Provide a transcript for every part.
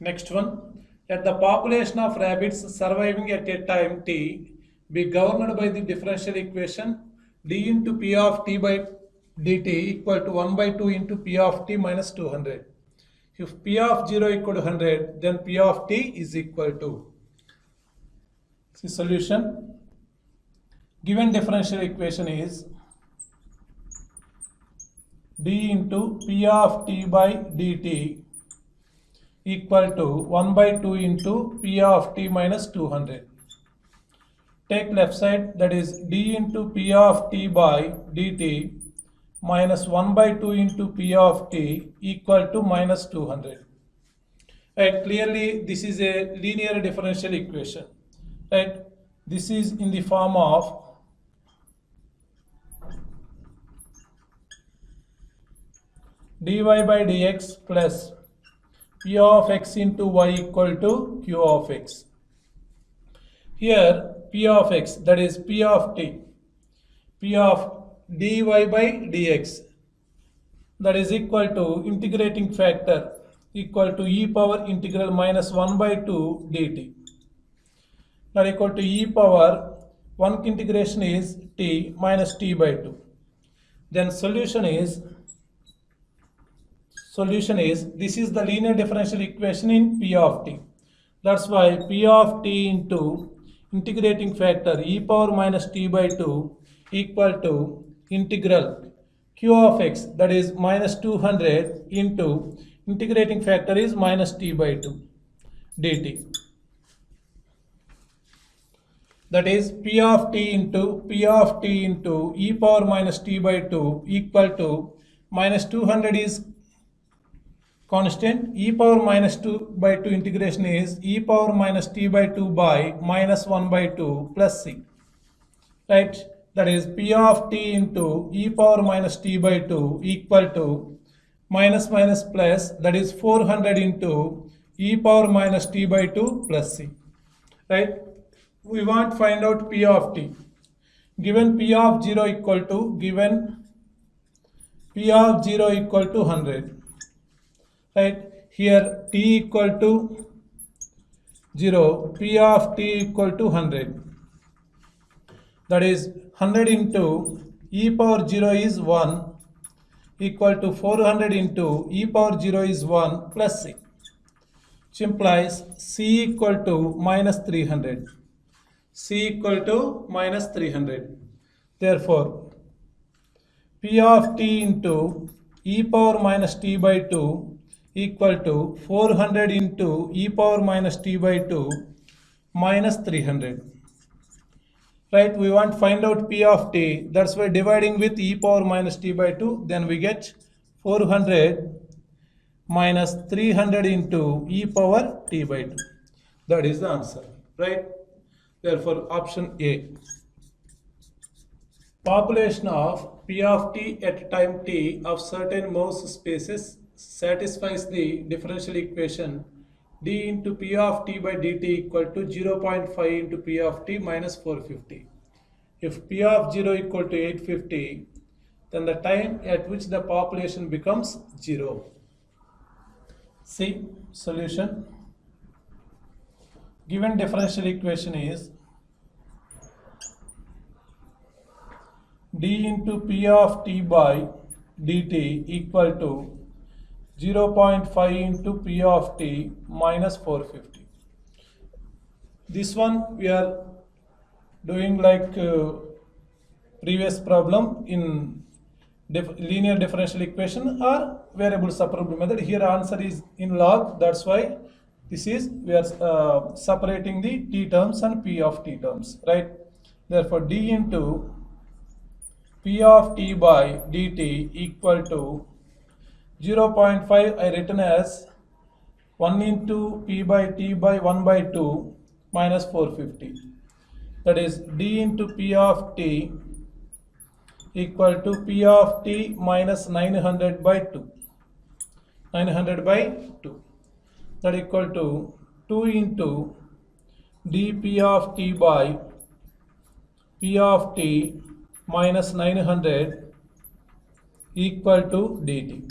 Next one. Let the population of rabbits surviving at a time t be governed by the differential equation d into p of t by dt equal to 1 by 2 into p of t minus 200. If p of 0 equal to 100, then p of t is equal to. See solution. Given differential equation is d into p of t by dt equal to 1 by 2 into p of t minus 200. Take left side, that is d into p of t by dt minus 1 by 2 into p of t equal to minus 200. Right, clearly this is a linear differential equation. Right, this is in the form of dy by dx plus p of x into y equal to q of x. Here p of x, that is p of t, p of dy by dx, that is equal to integrating factor equal to e power integral minus 1 by 2 dt, that equal to e power 1 integration is t minus t by 2. Then solution is this is the linear differential equation in p of t. That's why p of t into integrating factor e power minus t by 2 equal to integral q of x, that is minus 200 into integrating factor is minus t by 2 dt. That is p of t into e power minus t by 2 equal to minus 200 is constant, e power minus 2 by 2 integration is e power minus t by 2 by minus 1 by 2 plus c. Right, that is p of t into e power minus t by 2 equal to minus minus plus, that is 400 into e power minus t by 2 plus c. Right, we want to find out p of t. Given p of 0 equal to 100. Right, here t equal to 0, p of t equal to 100, that is 100 into e power 0 is 1 equal to 400 into e power 0 is 1 plus c, which implies c equal to minus 300. C equal to minus 300. Therefore, p of t into e power minus t by 2 equal to 400 into e power minus t by 2 minus 300. Right, we want to find out p of t. That's why dividing with e power minus t by 2, then we get 400 minus 300 into e power t by 2. That is the answer. Right, therefore option A. Population of p of t at time t of certain Morse spaces satisfies the differential equation d into p of t by dt equal to 0.5 into p of t minus 450. If p of 0 equal to 850, then the time at which the population becomes 0. See solution. Given differential equation is d into p of t by dt equal to 0.5 into p of t minus 450. This one we are doing like previous problem in linear differential equation or variable separable method. Here answer is in log, that's why this is we are separating the t terms and p of t terms, right? Therefore d into p of t by dt equal to 0.5 I written as 1 into p by t by 1 by 2 minus 450. That is d into p of t equal to p of t minus 900 by 2. 900 by 2. That equal to 2 into dp of t by p of t minus 900 equal to dt.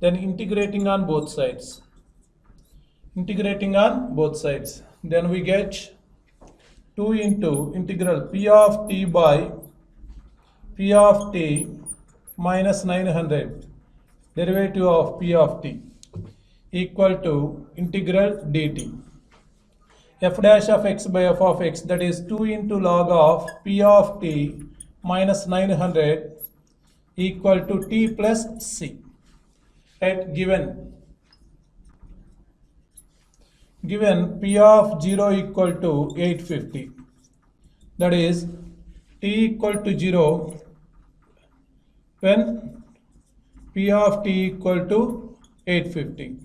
Then integrating on both sides. integrating on both sides. Then we get 2 into integral p of t by p of t minus 900 derivative of p of t equal to integral dt. F dash of x by f of x, that is 2 into log of p of t minus 900 equal to t plus c. Right, given p of 0 equal to 850, that is t equal to 0 when p of t equal to 850,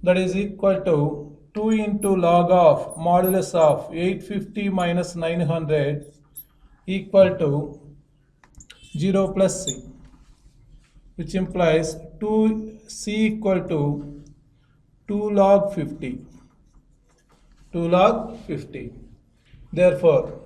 that is equal to 2 into log of modulus of 850 minus 900 equal to 0 plus c, which implies 2c equal to 2 log 50. 2 log 50. Therefore,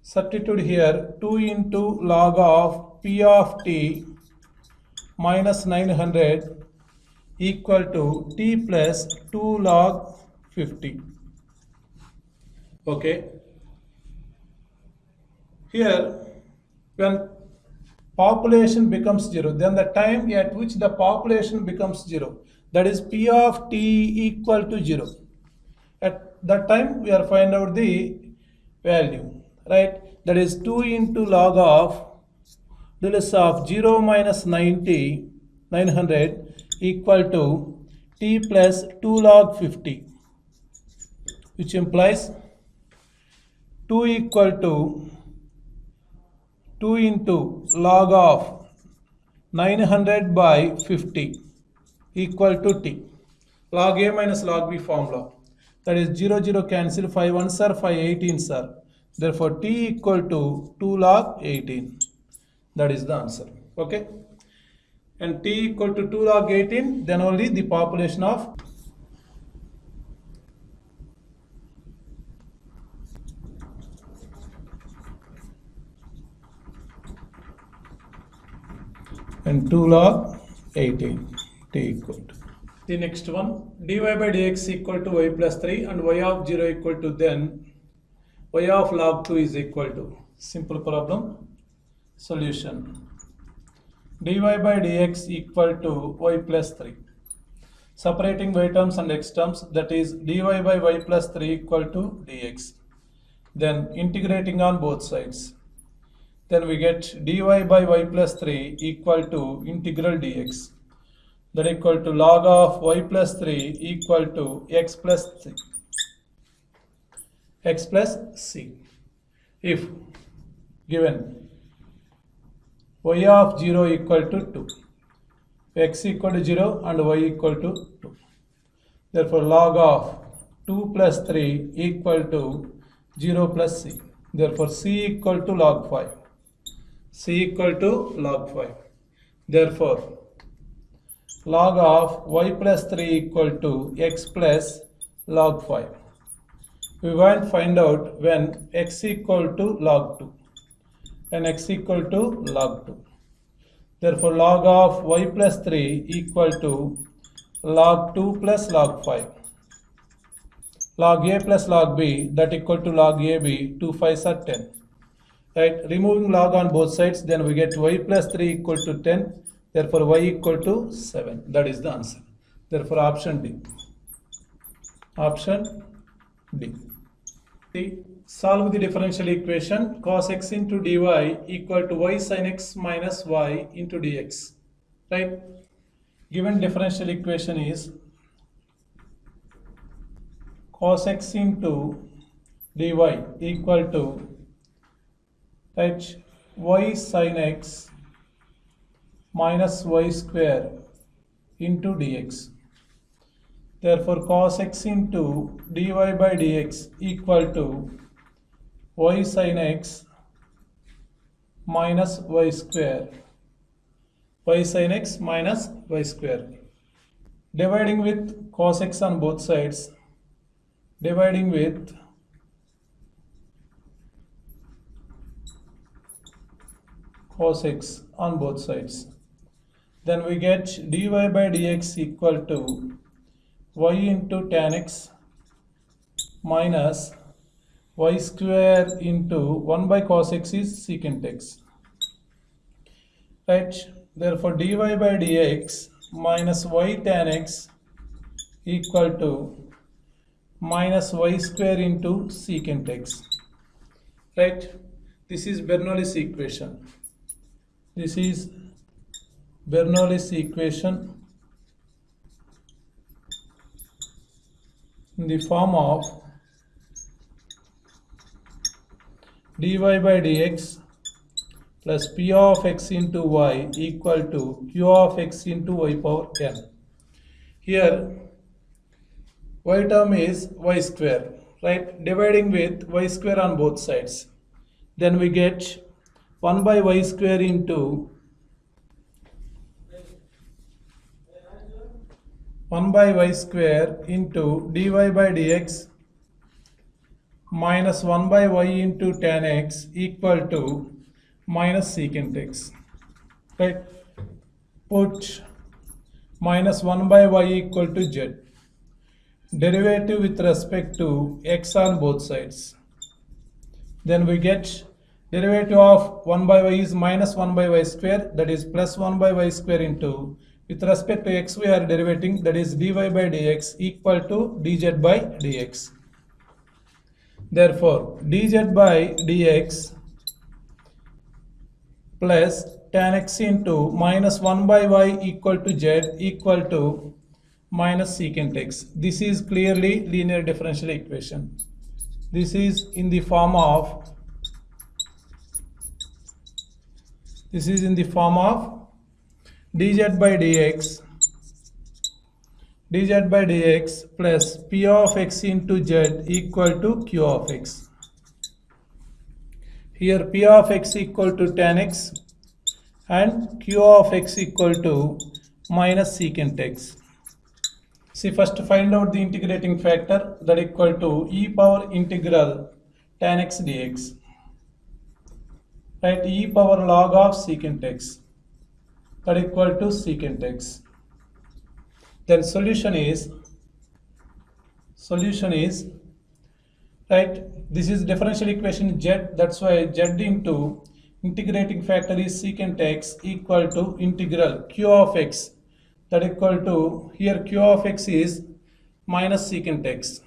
substitute here 2 into log of p of t minus 900 equal to t plus 2 log 50. Okay. Here, when population becomes 0, then the time at which the population becomes 0, that is p of t equal to 0. At that time, we are find out the value, right? That is 2 into log of modulus of 0 minus 900 equal to t plus 2 log 50, which implies 2 equal to 2 into log of 900 by 50 equal to t. Log a minus log b formula. That is 0, 0 cancel, 5 1s are 5 18s are. Therefore, t equal to 2 log 18. That is the answer. Okay. And t equal to 2 log 18, then only the population of and 2 log 18 t equal to. The next one, dy by dx equal to y plus 3 and y of 0 equal to then y of log 2 is equal to. Simple problem. Solution. Dy by dx equal to y plus 3. Separating y terms and x terms, that is dy by y plus 3 equal to dx. Then integrating on both sides. Then we get dy by y plus 3 equal to integral dx. That equal to log of y plus 3 equal to x plus c. X plus c. If given y of 0 equal to 2, x equal to 0 and y equal to 2. Therefore, log of 2 plus 3 equal to 0 plus c. Therefore, c equal to log 5. C equal to log 5. Therefore, log of y plus 3 equal to x plus log 5. We want to find out when x equal to log 2 and x equal to log 2. Therefore, log of y plus 3 equal to log 2 plus log 5. Log a plus log b, that equal to log ab, 2 5s are 10. Right, removing log on both sides, then we get y plus 3 equal to 10. Therefore, y equal to 7. That is the answer. Therefore, option D. Option D. See, solve the differential equation cos x into dy equal to y sin x minus y into dx. Right? Given differential equation is cos x into dy equal to h y sin x minus y square into dx. Therefore, cos x into dy by dx equal to y sin x minus y square. Y sin x minus y square. Dividing with cos x on both sides. Dividing with cos x on both sides. Then we get dy by dx equal to y into tan x minus y square into 1 by cos x is secant x. Right? Therefore, dy by dx minus y tan x equal to minus y square into secant x. Right? This is Bernoulli's equation. This is Bernoulli's equation in the form of dy by dx plus p of x into y equal to q of x into y power n. Here y term is y square, right? Dividing with y square on both sides. Then we get 1 by y square into 1 by y square into dy by dx minus 1 by y into tan x equal to minus secant x. Right? Put minus 1 by y equal to z. Derivative with respect to x on both sides. Then we get derivative of 1 by y is minus 1 by y square, that is plus 1 by y square into, with respect to x we are derivating, that is dy by dx equal to dz by dx. Therefore, dz by dx plus tan x into minus 1 by y equal to z equal to minus secant x. This is clearly linear differential equation. This is in the form of dz by dx plus p of x into z equal to q of x. Here p of x equal to tan x and q of x equal to minus secant x. See, first find out the integrating factor, that equal to e power integral tan x dx. Right, e power log of secant x, that equal to secant x. Then solution is right, this is differential equation z, that's why z into integrating factor is secant x equal to integral q of x, that equal to, here q of x is minus secant x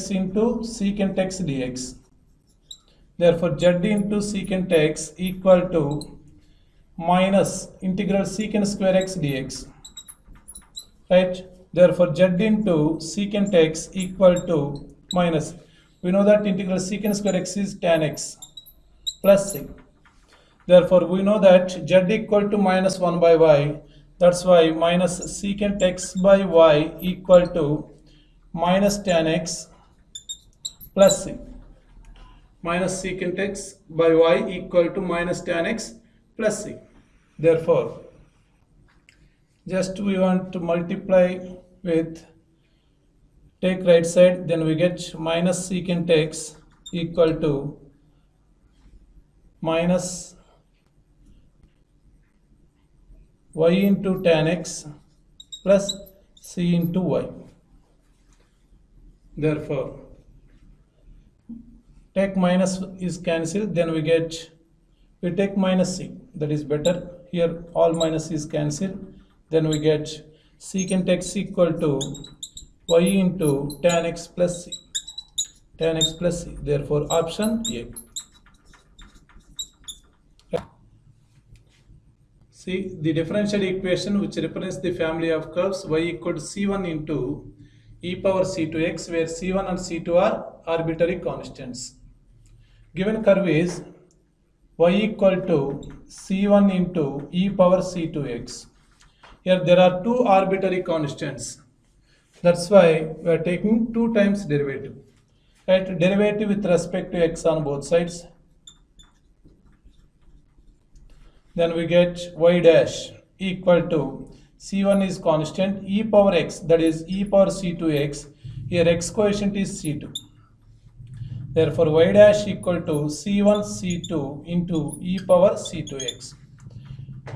into secant x dx. Therefore, z into secant x equal to minus integral secant square x dx. Right? Therefore, z into secant x equal to minus, we know that integral secant square x is tan x plus c. Therefore, we know that z equal to minus 1 by y. That's why minus secant x by y equal to minus tan x plus c. Minus secant x by y equal to minus tan x plus c. Therefore, just we want to multiply with, take right side, then we get minus secant x equal to minus y into tan x plus c into y. Therefore, take minus is cancelled, then we take minus c, that is better. Here all minus is cancelled, then we get secant x equal to y into tan x plus c. Therefore, option A. See, the differential equation which represents the family of curves y equal to c1 into e power c2x, where c1 and c2 are arbitrary constants. Given curve is y equal to c1 into e power c2x. Here there are two arbitrary constants. That's why we are taking 2 times derivative. Right? Derivative with respect to x on both sides. Then we get y dash equal to c1 is constant, e power x, that is e power c2x. Here x coefficient is c2. Therefore, y dash equal to c1 c2 into e power c2x.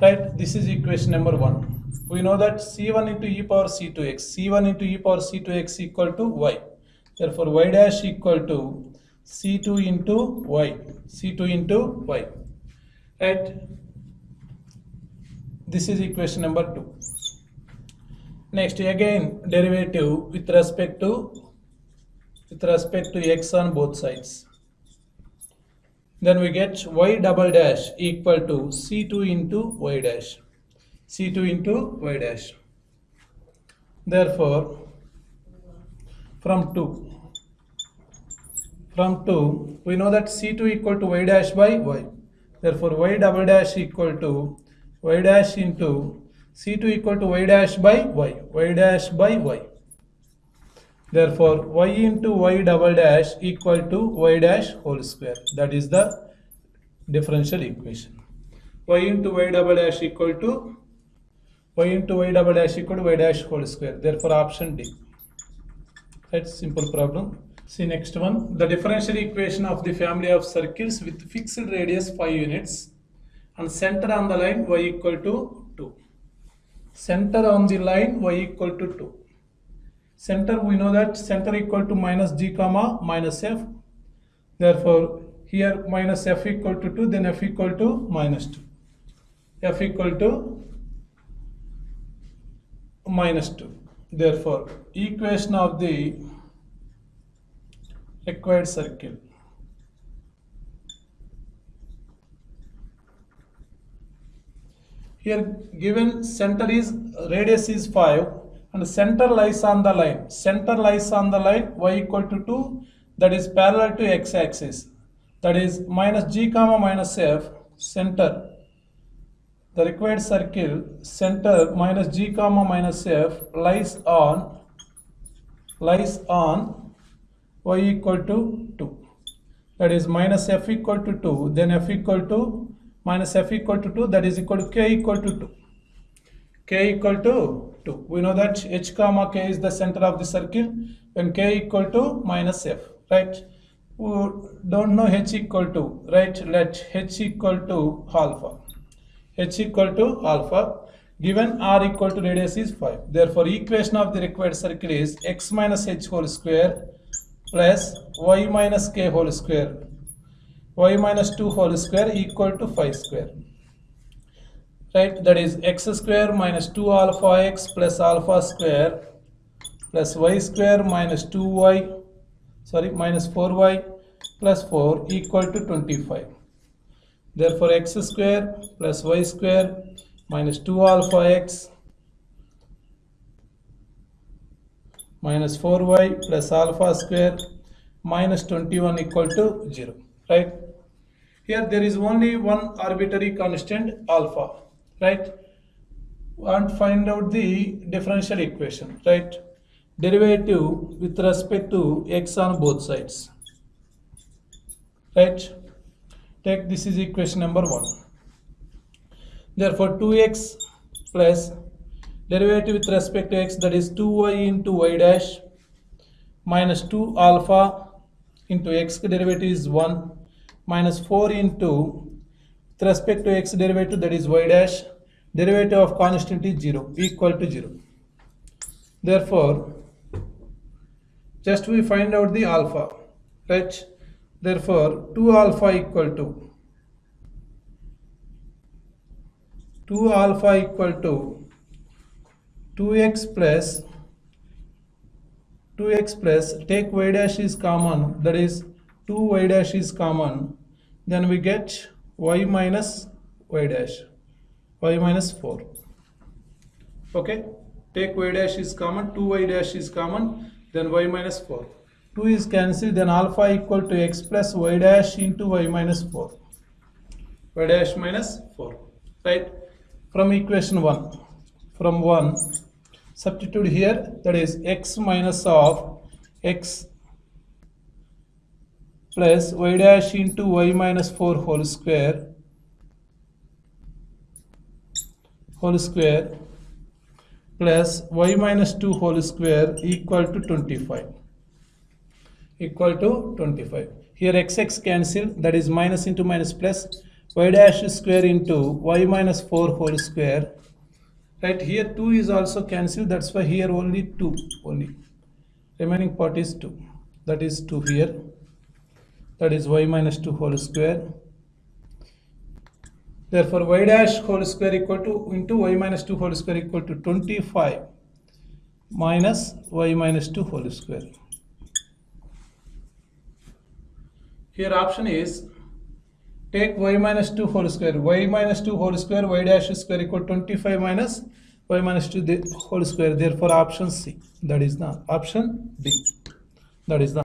Right? This is equation number 1. we know that c1 into e power c2x, c1 into e power c2x equal to y. Therefore, y dash equal to c2 into y, c2 into y. Right? This is equation number 2. Next, again derivative with respect to x on both sides. Then we get y double dash equal to c2 into y dash, c2 into y dash. Therefore, from 2 we know that c2 equal to y dash by y. Therefore, y double dash equal to y dash into c2 equal to y dash by y, y dash by y. Therefore, y into y double dash equal to y dash whole square. That is the differential equation. Y into y double dash equal to y dash whole square. Therefore, option D. That's simple problem. See next one. The differential equation of the family of circles with fixed radius 5 units and center on the line y equal to 2. Center on the line y equal to 2. Center, we know that center equal to minus g comma minus f. Therefore, here minus f equal to 2, then f equal to minus 2. F equal to minus 2. Therefore, equation of the required circle. Here given center is, radius is 5 and center lies on the line. Center lies on the line y equal to 2, that is parallel to x axis. That is minus g comma minus f, center. The required circle center minus g comma minus f lies on y equal to 2. That is minus f equal to 2, then f equal to minus f equal to 2, that is equal to k equal to 2. K equal to 2. We know that h comma k is the center of the circle when k equal to minus f, right? We don't know h equal to, right? Let h equal to alpha. H equal to alpha. Given r equal to radius is 5. Therefore, equation of the required circle is x minus h whole square plus y minus k whole square, y minus 2 whole square equal to 5 square. Right? That is x square minus 2 alpha x plus alpha square plus y square minus 2y, minus 4y plus 4 equal to 25. Therefore, x square plus y square minus 2 alpha x minus 4y plus alpha square minus 21 equal to 0. Right? Here there is only one arbitrary constant alpha. Right? And find out the differential equation. Right? Derivative with respect to x on both sides. Right? Take this is equation number 1. Therefore, 2x plus derivative with respect to x, that is 2y into y dash minus 2 alpha into x derivative is 1 minus 4 into with respect to x derivative, that is y dash, derivative of constant is 0 equal to 0. Therefore, just we find out the alpha, right? Therefore, 2 alpha equal to 2x plus take y dash is common, that is 2y dash is common, then we get y minus y dash, y minus 4. Okay, take y dash is common, 2y dash is common, then y minus 4. 2 is cancelled, then alpha equal to x plus y dash into y minus 4, y dash minus 4. Right? From equation 1, from 1 substitute here, that is x minus of x plus y dash into y minus 4 whole square plus y minus 2 whole square equal to 25. Here x cancel, that is minus into minus plus, y dash square into y minus 4 whole square Right, here 2 is also cancelled, that's why here only 2 only. Remaining part is 2. That is 2 here. That is y minus 2 whole square. Therefore, y dash whole square equal to into y minus 2 whole square equal to 25 minus y minus 2 whole square. Here option is take y minus 2 whole square. Y minus 2 whole square, y dash square equal to 25 minus y minus 2 whole square. Therefore, option C. That is the option D. That is the